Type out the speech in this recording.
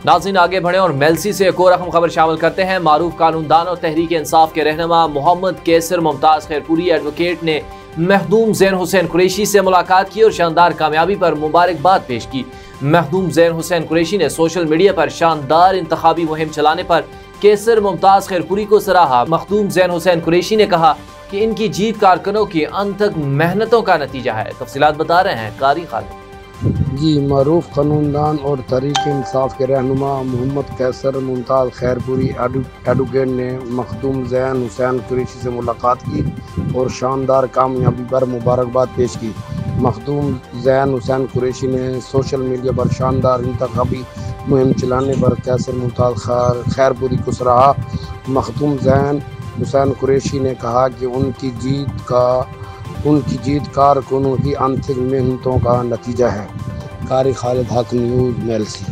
नाज़रीन आगे बढ़े और मेलसी से एक और अहम खबर शामिल करते हैं। मारूफ कानूनदान और तहरीक इंसाफ के रहनुमा मोहम्मद कैसर मुमताज़ खैरपुरी एडवोकेट ने मखदूम ज़ैन हुसैन कुरैशी से मुलाकात की और शानदार कामयाबी पर मुबारकबाद पेश की। मखदूम ज़ैन हुसैन कुरैशी ने सोशल मीडिया पर शानदार इंतखाबी मुहिम चलाने पर कैसर मुमताज़ खैरपुरी को सराहा। मखदूम ज़ैन हुसैन कुरैशी ने कहा कि इनकी जीत कारकुनों की अनथक मेहनतों का नतीजा है। तफसीलात बता रहे हैं कारी खालिद। जी, मरूफ कानूनदान और तहरीक इंसाफ के रहनुमा मोहम्मद कैसर मुमताज़ खैरपुरी एडवोकेट ने मखदूम ज़ैन हुसैन कुरैशी से मुलाकात की और शानदार कामयाबी पर मुबारकबाद पेश की। मखदूम ज़ैन हुसैन कुरैशी ने सोशल मीडिया पर शानदार इंतखाबी मुहिम चलाने पर कैसर मुमताज़ खैरपुरी को सराहा। मखदूम ज़ैन हुसैन कुरैशी ने कहा कि उनकी जीत कारकुनों की आंतरिक मेहनतों का नतीजा है। कारी खालिद हक न्यूज़ मेलसी।